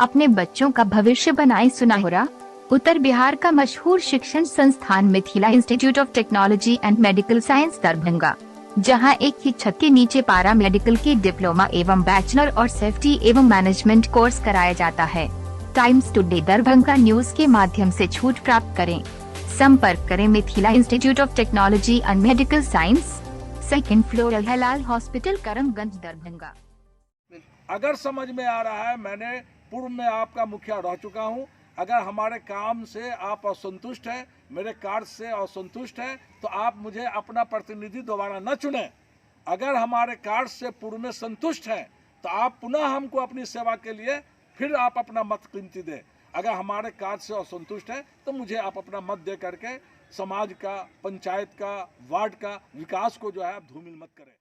अपने बच्चों का भविष्य बनाए सुनहरा। उत्तर बिहार का मशहूर शिक्षण संस्थान Mithila institute of technology and medical science Darbhanga, जहां एक ही छत के नीचे पारा मेडिकल की डिप्लोमा एवं बैचलर और सेफ्टी एवं मैनेजमेंट कोर्स कराया जाता है। टाइम्स टुडे दरभंगा न्यूज के माध्यम से छूट प्राप्त करें। संपर्क करें Mithila institute of technology and medical science, 2nd floor हलाल हॉस्पिटल, करमगंज, दरभंगा। अगर समझ में आ रहा है, मैंने पूर्व में आपका मुखिया रह चुका हूं। अगर हमारे काम से आप असंतुष्ट हैं, मेरे कार्य से असंतुष्ट हैं, तो आप मुझे अपना प्रतिनिधि दोबारा न चुनें। अगर हमारे कार्य से पूर्व में संतुष्ट हैं, तो आप पुनः हमको अपनी सेवा के लिए फिर आप अपना मत कीमती दें। अगर हमारे कार्य से असंतुष्ट हैं, तो मुझे आप अपना मत दे करके समाज का, पंचायत का, वार्ड का विकास को जो है आप धूमिल मत करें।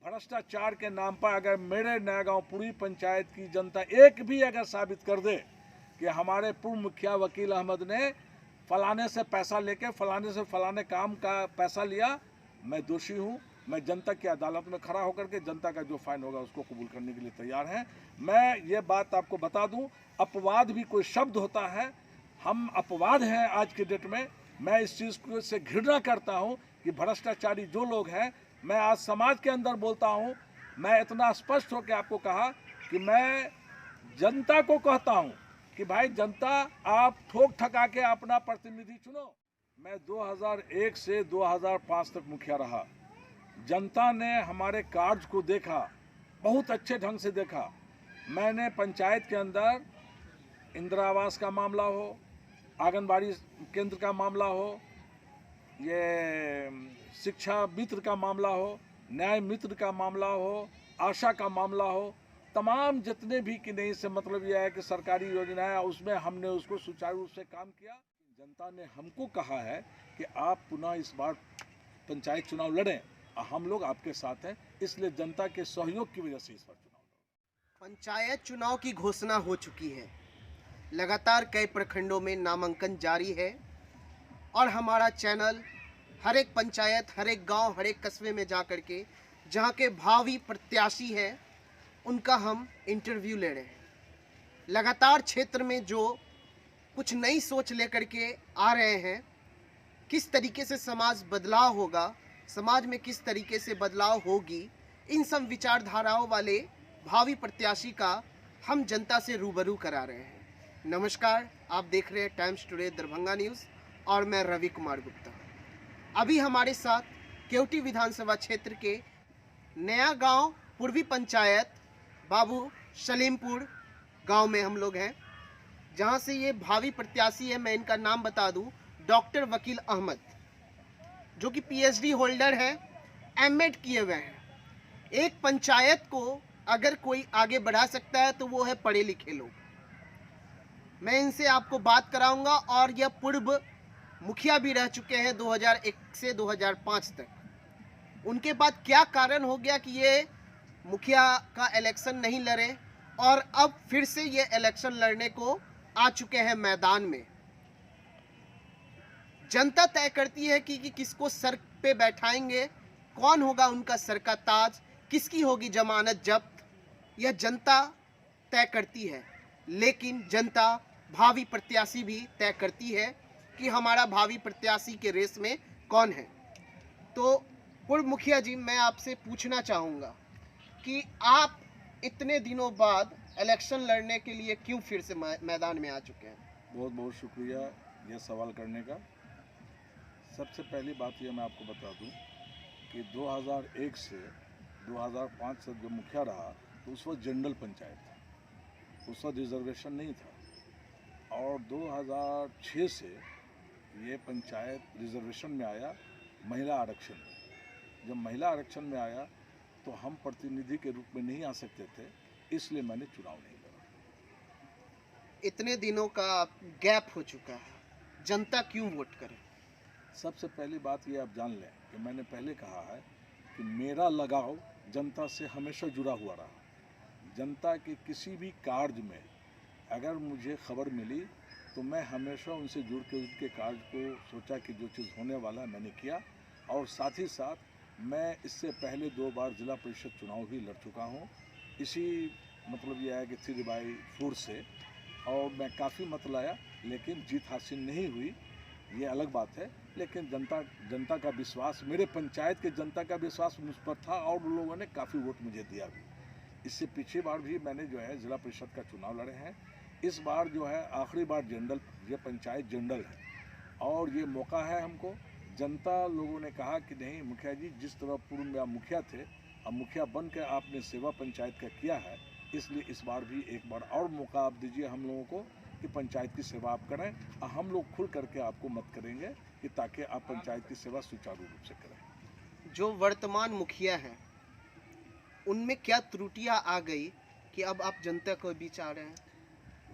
भ्रष्टाचार के नाम पर अगर मेरे नया गांव पूरी पंचायत की जनता एक भी अगर साबित कर दे कि हमारे पूर्व मुखिया वकील अहमद ने फलाने से पैसा लेके फलाने से फलाने काम का पैसा लिया, मैं दोषी हूं। मैं जनता की अदालत में खड़ा होकर के जनता का जो फाइन होगा उसको कबूल करने के लिए तैयार हैं। मैं ये बात आपको बता दूं, अपवाद भी कोई शब्द होता है, हम अपवाद हैं आज के डेट में। मैं इस चीज़ को से घृणा करता हूं कि भ्रष्टाचारी जो लोग हैं, मैं आज समाज के अंदर बोलता हूं। मैं इतना स्पष्ट होकर आपको कहा कि मैं जनता को कहता हूं कि भाई जनता, आप ठोक ठका के अपना प्रतिनिधि चुनो। मैं 2001 से 2005 तक मुखिया रहा। जनता ने हमारे कार्य को देखा, बहुत अच्छे ढंग से देखा। मैंने पंचायत के अंदर इंदिरा आवास का मामला हो, आंगनबाड़ी केंद्र का मामला हो, ये शिक्षा मित्र का मामला हो, न्याय मित्र का मामला हो, आशा का मामला हो, तमाम जितने भी कि नहीं से मतलब यह है कि सरकारी योजनाएं, उसमें हमने उसको सुचारू रूप से काम किया। जनता ने हमको कहा है कि आप पुनः इस बार पंचायत चुनाव लड़ें, हम लोग आपके साथ हैं। इसलिए जनता के सहयोग की वजह से इस बार चुनाव। पंचायत चुनाव की घोषणा हो चुकी है। लगातार कई प्रखंडों में नामांकन जारी है और हमारा चैनल हर एक पंचायत, हर एक गांव, हर एक कस्बे में जा कर के जहाँ के भावी प्रत्याशी हैं उनका हम इंटरव्यू ले रहे हैं। लगातार क्षेत्र में जो कुछ नई सोच लेकर के आ रहे हैं, किस तरीके से समाज बदलाव होगा, समाज में किस तरीके से बदलाव होगी, इन सब विचारधाराओं वाले भावी प्रत्याशी का हम जनता से रूबरू करा रहे हैं। नमस्कार, आप देख रहे हैं टाइम्स टुडे दरभंगा न्यूज़ और मैं रवि कुमार गुप्ता। अभी हमारे साथ केवटी विधानसभा क्षेत्र के नया गांव पूर्वी पंचायत बाबू सलीमपुर गांव में हम लोग हैं, जहां से ये भावी प्रत्याशी है। मैं इनका नाम बता दूं, डॉक्टर वकील अहमद, जो कि पीएचडी होल्डर है, एमएड किए हुए हैं। एक पंचायत को अगर कोई आगे बढ़ा सकता है तो वो है पढ़े लिखे लोग। मैं इनसे आपको बात कराऊंगा और यह पूर्व मुखिया भी रह चुके हैं 2001 से 2005 तक। उनके बाद क्या कारण हो गया कि ये मुखिया का इलेक्शन नहीं लड़े और अब फिर से ये इलेक्शन लड़ने को आ चुके हैं मैदान में। जनता तय करती है कि किसको सर पे बैठाएंगे, कौन होगा उनका सर का ताज, किसकी होगी जमानत जब्त, यह जनता तय करती है। लेकिन जनता भावी प्रत्याशी भी तय करती है कि हमारा भावी प्रत्याशी के रेस में कौन है। तो पूर्व मुखिया जी, मैं आपसे पूछना चाहूँगा कि आप इतने दिनों बाद इलेक्शन लड़ने के लिए क्यों फिर से मैदान में आ चुके हैं? बहुत बहुत शुक्रिया यह सवाल करने का। सबसे पहली बात यह मैं आपको बता दूं कि 2001 से 2005 तक जो मुखिया रहा, तो उस वक्त जनरल पंचायत था, उस वक्त रिजर्वेशन नहीं था। और 2006 से ये पंचायत रिजर्वेशन में आया, महिला आरक्षण में। जब महिला आरक्षण में आया तो हम प्रतिनिधि के रूप में नहीं आ सकते थे, इसलिए मैंने चुनाव नहीं लड़ा। इतने दिनों का गैप हो चुका है, जनता क्यों वोट करे? सबसे पहली बात ये आप जान लें कि मैंने पहले कहा है कि मेरा लगाव जनता से हमेशा जुड़ा हुआ रहा। जनता के किसी भी कार्य में अगर मुझे खबर मिली तो मैं हमेशा उनसे जुड़ के उनके कार्य को सोचा कि जो चीज़ होने वाला है मैंने किया। और साथ ही साथ मैं इससे पहले 2 बार जिला परिषद चुनाव भी लड़ चुका हूँ। इसी मतलब यह है कि 3/4 से, और मैं काफ़ी मत लाया, लेकिन जीत हासिल नहीं हुई, ये अलग बात है। लेकिन जनता का विश्वास, मेरे पंचायत के जनता का विश्वास मुझ पर था और उन लोगों ने काफ़ी वोट मुझे दिया भी। इससे पिछली बार भी मैंने जो है ज़िला परिषद का चुनाव लड़े हैं। इस बार जो है आखिरी बार जनरल, ये पंचायत जनरल है और ये मौका है हमको। जनता लोगों ने कहा कि नहीं मुखिया जी, जिस तरह पूर्व में आप मुखिया थे, अब मुखिया बन के आपने सेवा पंचायत का किया है, इसलिए इस बार भी एक बार और मौका आप दीजिए हम लोगों को कि पंचायत की सेवा आप करें, और हम लोग खुल करके आपको मत करेंगे कि ताकि आप पंचायत की सेवा सुचारू रूप से करें। जो वर्तमान मुखिया हैं उनमें क्या त्रुटियां आ गई कि अब आप जनता के बीच आ रहे हैं?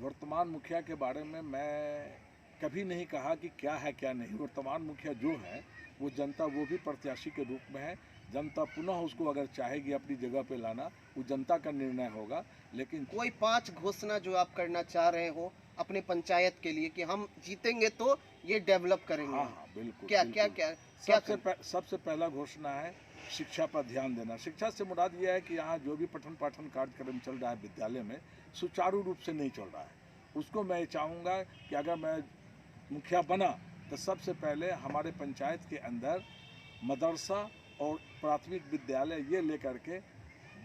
वर्तमान मुखिया के बारे में मैं कभी नहीं कहा कि क्या है क्या नहीं। वर्तमान मुखिया जो है वो जनता, वो भी प्रत्याशी के रूप में है। जनता पुनः उसको अगर चाहेगी अपनी जगह पे लाना, वो जनता का निर्णय होगा। लेकिन कोई 5 घोषणा जो आप करना चाह रहे हो अपने पंचायत के लिए कि हम जीतेंगे तो ये डेवलप करेंगे? हाँ, बिल्कुल। क्या बिल्कुल। क्या क्या क्या सबसे पहला घोषणा है शिक्षा पर ध्यान देना। शिक्षा से मुराद यह है कि यहाँ जो भी पठन पाठन कार्यक्रम चल रहा है विद्यालय में, सुचारू रूप से नहीं चल रहा है। उसको मैं चाहूँगा कि अगर मैं मुखिया बना तो सबसे पहले हमारे पंचायत के अंदर मदरसा और प्राथमिक विद्यालय ये लेकर के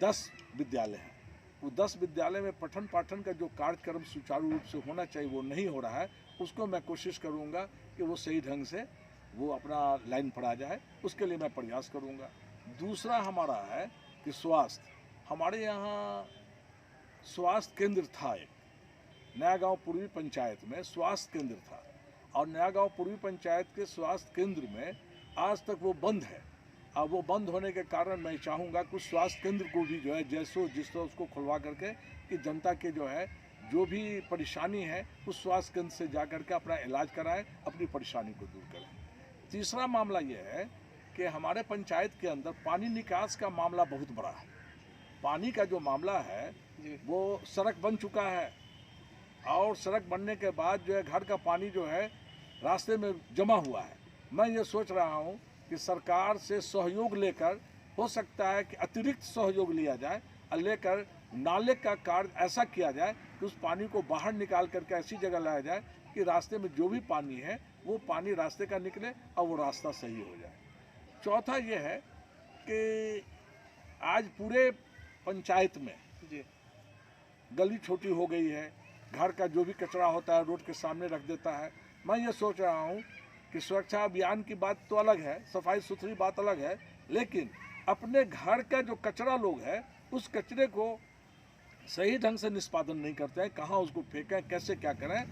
10 विद्यालय हैं। वो 10 विद्यालय में पठन पाठन का जो कार्यक्रम सुचारू रूप से होना चाहिए वो नहीं हो रहा है। उसको मैं कोशिश करूँगा कि वो सही ढंग से वो अपना लाइन पर आ जाए, उसके लिए मैं प्रयास करूँगा। दूसरा हमारा है कि स्वास्थ्य, हमारे यहाँ स्वास्थ्य केंद्र था, एक नया गांव पूर्वी पंचायत में स्वास्थ्य केंद्र था, और नया गांव पूर्वी पंचायत के स्वास्थ्य केंद्र में आज तक वो बंद है। अब वो बंद होने के कारण मैं चाहूँगा कुछ स्वास्थ्य केंद्र को भी जो है जैसो जिस तरह उसको खुलवा करके कि जनता के जो है जो भी परेशानी है उस स्वास्थ्य केंद्र से जा करके अपना इलाज कराएं, अपनी परेशानी को दूर करें। तीसरा मामला ये है कि हमारे पंचायत के अंदर पानी निकास का मामला बहुत बड़ा है। पानी का जो मामला है वो सड़क बन चुका है, और सड़क बनने के बाद जो है घर का पानी जो है रास्ते में जमा हुआ है। मैं ये सोच रहा हूँ कि सरकार से सहयोग लेकर, हो सकता है कि अतिरिक्त सहयोग लिया जाए और लेकर नाले का कार्य ऐसा किया जाए कि उस पानी को बाहर निकाल करके ऐसी जगह लाया जाए कि रास्ते में जो भी पानी है वो पानी रास्ते का निकले और वो रास्ता सही हो जाए। चौथा ये है कि आज पूरे पंचायत में गली छोटी हो गई है, घर का जो भी कचरा होता है रोड के सामने रख देता है। मैं ये सोच रहा हूँ कि सुरक्षा अभियान की बात तो अलग है, सफाई सुथरी बात अलग है, लेकिन अपने घर का जो कचरा लोग है उस कचरे को सही ढंग से निष्पादन नहीं करते हैं। कहाँ उसको फेंकें, कैसे क्या करें।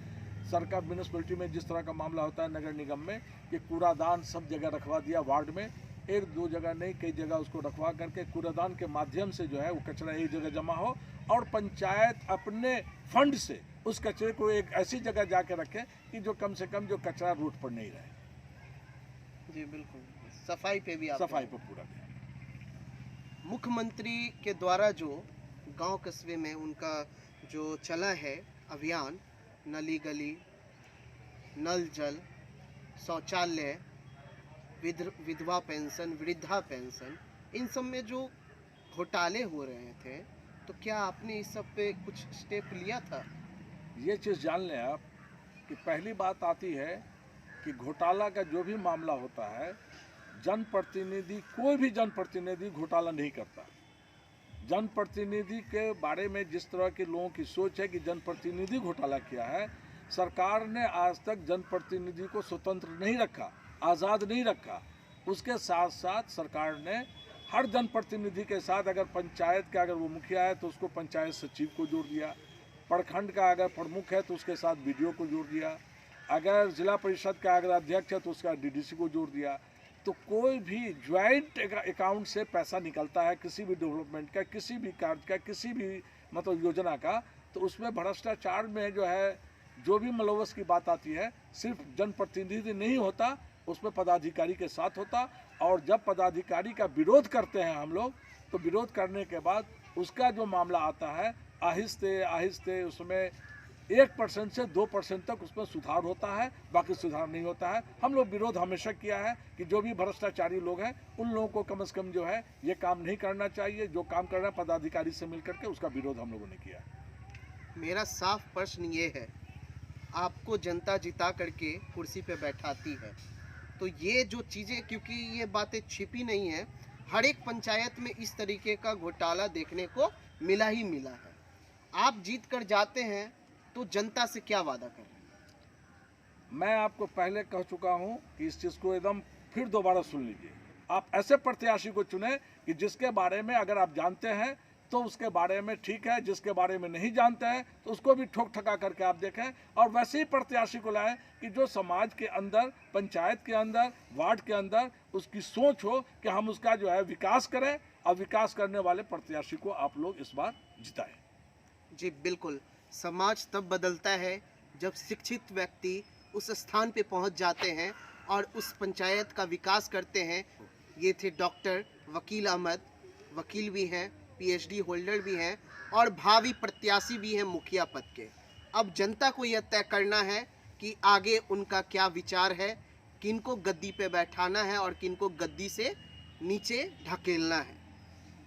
सरकार म्यूनिसिपैलिटी में जिस तरह का मामला होता है नगर निगम में कि कूड़ादान सब जगह रखवा दिया, वार्ड में 1-2 जगह नहीं कई जगह उसको रखवा करके कूड़ादान के माध्यम से जो है वो कचरा एक जगह जमा हो, और पंचायत अपने फंड से उस कचरे को एक ऐसी जगह जाके रखे कि जो कम से कम जो कचरा रोड पर नहीं रहे। जी बिल्कुल, सफाई पे भी सफाई पर पूरा ध्यान। मुख्यमंत्री के द्वारा जो गांव कस्बे में उनका जो चला है अभियान, नली गली, नल जल, शौचालय, विधवा पेंशन, वृद्धा पेंशन, इन सब में जो घोटाले हो रहे थे, तो क्या आपने इस सब पे कुछ स्टेप लिया था? ये चीज़ जान लें आप कि पहली बात आती है कि घोटाला का जो भी मामला होता है, जनप्रतिनिधि, कोई भी जनप्रतिनिधि घोटाला नहीं करता। जनप्रतिनिधि के बारे में जिस तरह के लोगों की सोच है कि जनप्रतिनिधि घोटाला किया है, सरकार ने आज तक जनप्रतिनिधि को स्वतंत्र नहीं रखा, आज़ाद नहीं रखा। उसके साथ साथ सरकार ने हर जनप्रतिनिधि के साथ, अगर पंचायत का अगर वो मुखिया है तो उसको पंचायत सचिव को जोड़ दिया, प्रखंड का अगर प्रमुख है तो उसके साथ बीडीओ को जोड़ दिया, अगर जिला परिषद का अगर अध्यक्ष है तो उसका डीडीसी को जोड़ दिया। तो कोई भी ज्वाइंट अकाउंट से पैसा निकलता है किसी भी डेवलपमेंट का, किसी भी कार्य का, किसी भी मतलब योजना का, तो उसमें भ्रष्टाचार में जो है जो भी मलवस की बात आती है सिर्फ जनप्रतिनिधि नहीं होता, उसमें पदाधिकारी के साथ होता। और जब पदाधिकारी का विरोध करते हैं हम लोग, तो विरोध करने के बाद उसका जो मामला आता है आहिस्ते आहिस्ते उसमें 1% से 2% तक उसमें सुधार होता है, बाकी सुधार नहीं होता है। हम लोग विरोध हमेशा किया है कि जो भी भ्रष्टाचारी लोग हैं उन लोगों को कम से कम जो है ये काम नहीं करना चाहिए। जो काम कर रहा है पदाधिकारी से मिल करके उसका विरोध हम लोगों ने किया है। मेरा साफ प्रश्न ये है, आपको जनता जिता करके कुर्सी पे बैठाती है, तो ये जो चीज़ें, क्योंकि ये बातें छिपी नहीं है, हर एक पंचायत में इस तरीके का घोटाला देखने को मिला ही मिला है। आप जीत कर जाते हैं तो जनता से क्या वादा कर रहे हैं? मैं आपको पहले कह चुका हूं कि इस चीज़ को एकदम फिर दोबारा सुन लीजिए। आप ऐसे प्रत्याशी को चुने कि जिसके बारे में अगर आप जानते हैं तो उसके बारे में ठीक है, जिसके बारे में नहीं जानते हैं तो उसको भी ठोक ठका करके आप देखें। और वैसे ही प्रत्याशी को लाएं कि जो समाज के अंदर, पंचायत के अंदर, वार्ड के अंदर उसकी सोच हो कि हम उसका जो है विकास करें, और विकास करने वाले प्रत्याशी को आप लोग इस बार जिताएं। जी बिल्कुल, समाज तब बदलता है जब शिक्षित व्यक्ति उस स्थान पे पहुंच जाते हैं और उस पंचायत का विकास करते हैं। ये थे डॉक्टर वकील अहमद, वकील भी हैं, पीएचडी होल्डर भी हैं और भावी प्रत्याशी भी हैं मुखिया पद के। अब जनता को यह तय करना है कि आगे उनका क्या विचार है, किनको गद्दी पे बैठाना है और किनको गद्दी से नीचे ढकेलना है।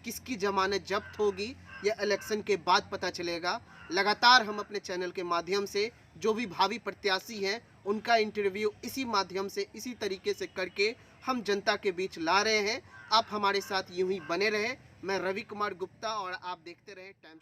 किसकी जमानत जब्त होगी यह इलेक्शन के बाद पता चलेगा। लगातार हम अपने चैनल के माध्यम से जो भी भावी प्रत्याशी हैं उनका इंटरव्यू इसी माध्यम से, इसी तरीके से करके हम जनता के बीच ला रहे हैं। आप हमारे साथ यूं ही बने रहें। मैं रवि कुमार गुप्ता और आप देखते रहें टाइम्स।